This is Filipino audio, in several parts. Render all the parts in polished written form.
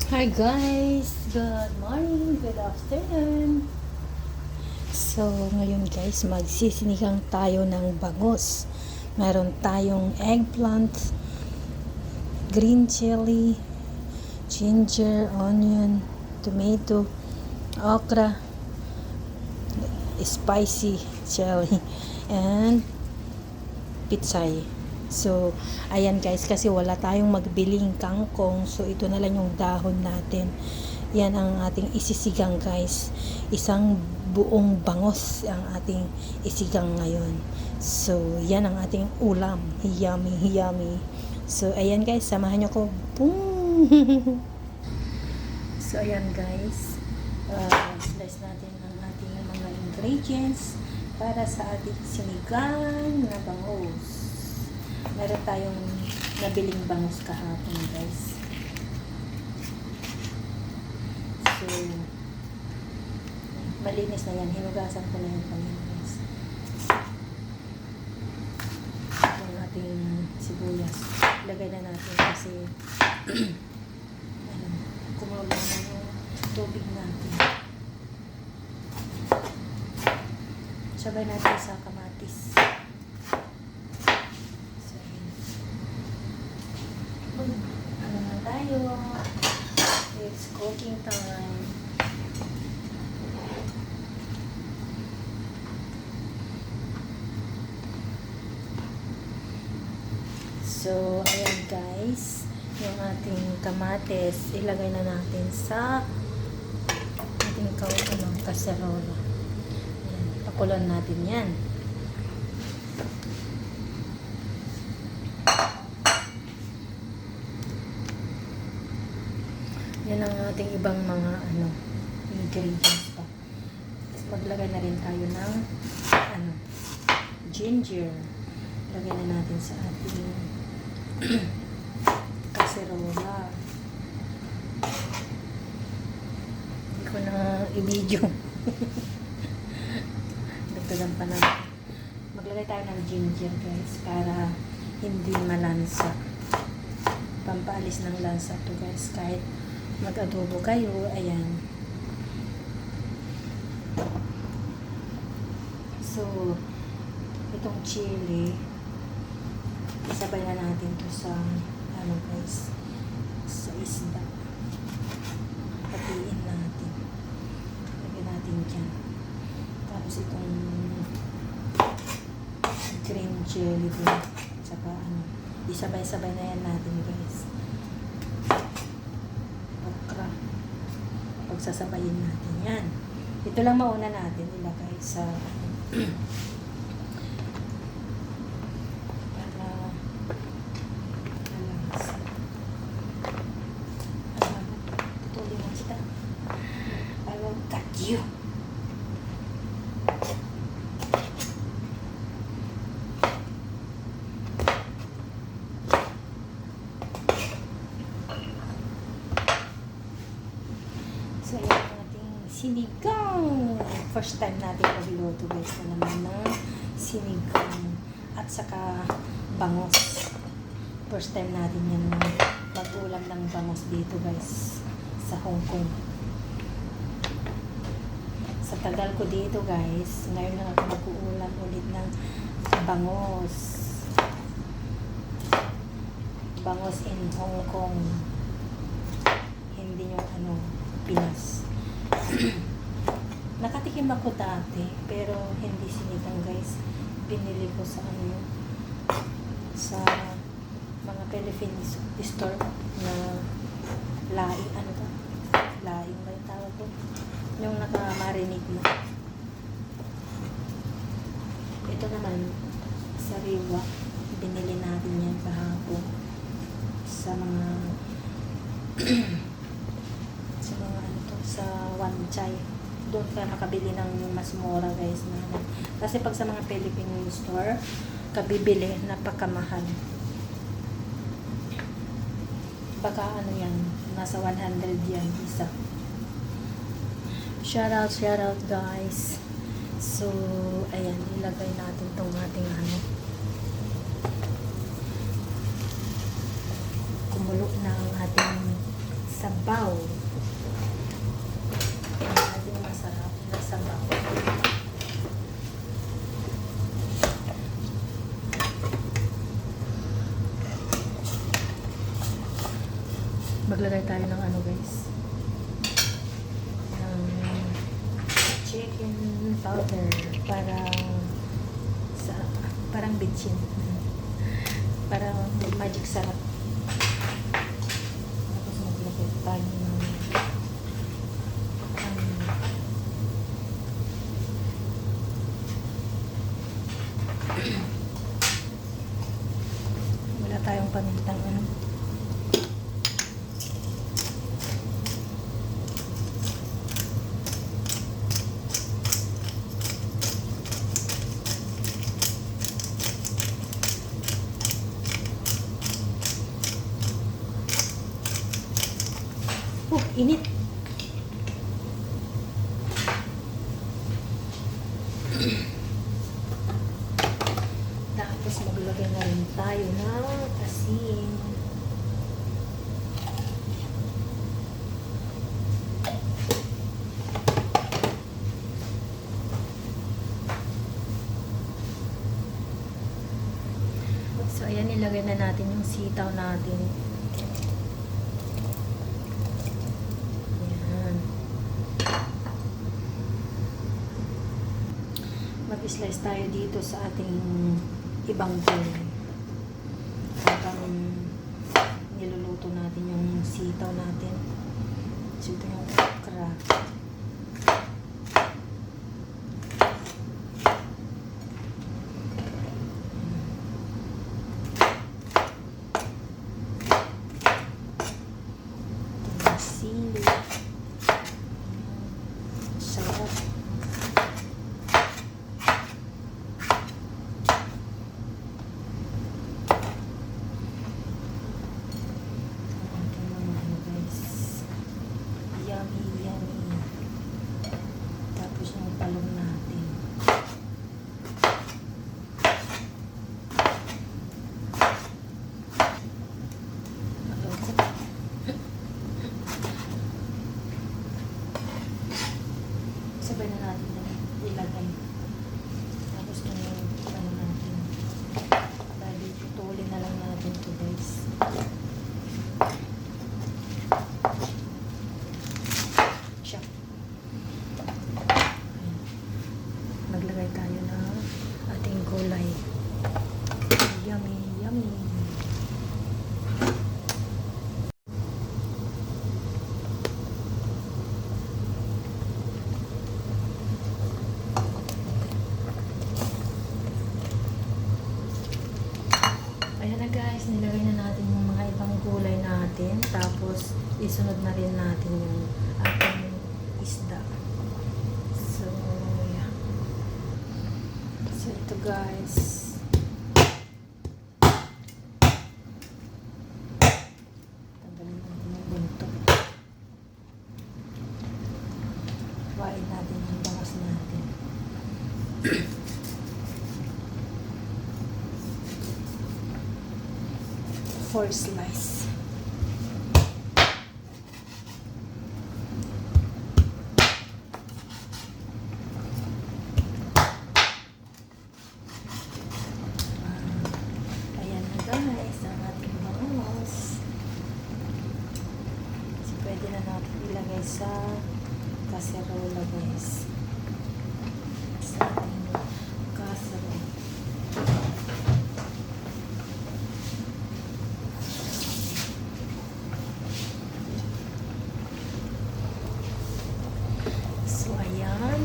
Hi guys! Good morning, good afternoon. So, ngayon guys, magsisinigang tayo ng bangus. Meron tayong eggplant, green chili, ginger, onion, tomato, okra, spicy chili, and pitsay. So, ayan guys, kasi wala tayong magbiling kangkong. So, ito na lang yung dahon natin. Yan ang ating isisigang guys. Isang buong bangos ang ating isigang ngayon. So, yan ang ating ulam. Yummy, yummy. So, ayan guys, samahan nyo ko. Boom! So, ayan guys. Slice natin ang ating mga ingredients para sa ating sinigang na bangus. Meron tayong nabiling bangus kahapon guys. So, malinis na yan. Hinugasan ko na yan kanina guys. Ang ating sibuyas. Lagay na natin kasi kumulo na yung tubig natin. Sabay natin sa kamatis. Ano na tayo? It's cooking time. So, ayan guys, yung ating kamatis, ilagay na natin sa ating kaserola. Ayan, pakulan natin yan. Yan ang ating ibang mga ingredients pa. Maglagay na rin tayo ng ginger. Lagay na natin sa ating kaserola. Hindi ko na i-video. Dagdagan pa natin. Maglagay tayo ng ginger guys para hindi malansa. Pampaalis ng lansa to guys kahit mag-adobo kayo, ayan. So, itong chili, isabay na natin to sa, guys, sa isda. Hatiin natin. Lagyan natin dyan. Tapos itong green chili din. Saka, isabay-sabay na yan natin, guys. Pagsasabayin natin yan. Ito lang mauna natin ilagay sa para tutuloy mo kita. I will cut you. So, yan ang ating sinigang. First time natin magluto guys na naman ng sinigang at saka bangos. First time natin yan mag-ulam ng bangos dito guys sa Hong Kong. Sa tagal ko dito guys, ngayon lang ako mag-uulam ulit ng bangos. Bangos in Hong Kong. Hindi yung Pinas. Nakatikim ako dati, pero hindi sinigang guys. Binili ko sa sa mga Philippine store na laing, laing ba yung tawag ko? Yung nakamarinate mo. Ito naman, sariwa. Binili natin yan kahapon sa mga sa Wan Chai. Doon ka makabili ng mas mura guys na. Kasi pag sa mga Philippine store, kabibili, napakamahal. Baka yan, nasa 100 yan isa. Shout out guys. So, ayan, ilagay natin tong ating kumulo na ang ating sabaw. sabaw. Ang ating masarap na sabaw. Maglagay tayo ng ano guys, ng chicken powder parang bitchin, parang magic sarap. Tapos maglagay tayo ng wala tayong pamintang ano. Init. Tapos maglagay na rin tayo ng asin. So ayan, nilagay na natin yung sitaw natin. Mag-slice tayo dito sa ating ibang bowl habang niluluto natin yung sitaw natin. So ito yung okra. Ito yung sili. Sarap. Sabay na natin ilagay. Tapos ito yung ano natin. Dahil putulin na lang natin ito guys. Chop. Maglagay tayo ng ating gulay. Yummy, yummy. Ayan na guys, nilagay na natin yung mga ibang gulay natin. Tapos, isunod na rin natin yung ating isda. So, yeah. So, ito guys. Tanggalin natin yung buntot. Wain natin yung bangas natin. 4 slice. Ayan na guys, ang ating bangus. So, pwede na natin ilagay sa kaserola guys. Sa ating kaserola.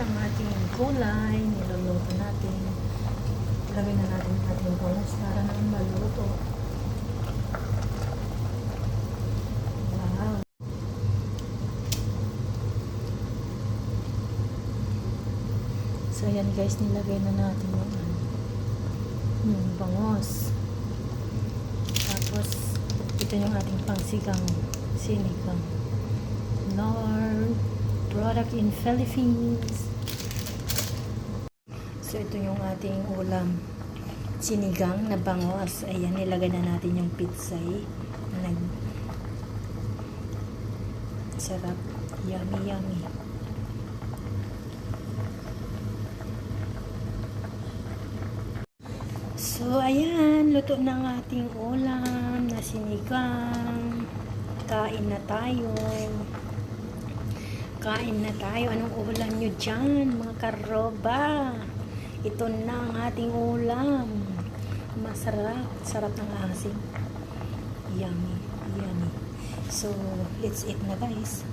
Ang ating gulay, niluluto natin. Lagay na natin ang ating bangus para naman maluto. Wow! So ayan guys, nilagay na natin yung bangus. Tapos ito yung ating pangsigang sinigang. Lord, product in Philippines. So ito yung ating ulam, sinigang na bangos. Ayan, nilagay na natin yung pitsay. Sarap. Yummy, yummy. So, ayan. Luto na ang ating ulam na sinigang. Kain na tayo. Kain na tayo. Anong ulam nyo dyan, mga karoba? Ito na ang ating ulam. Masarap. Sarap ng asin. Yummy. Yummy. So, let's eat na guys.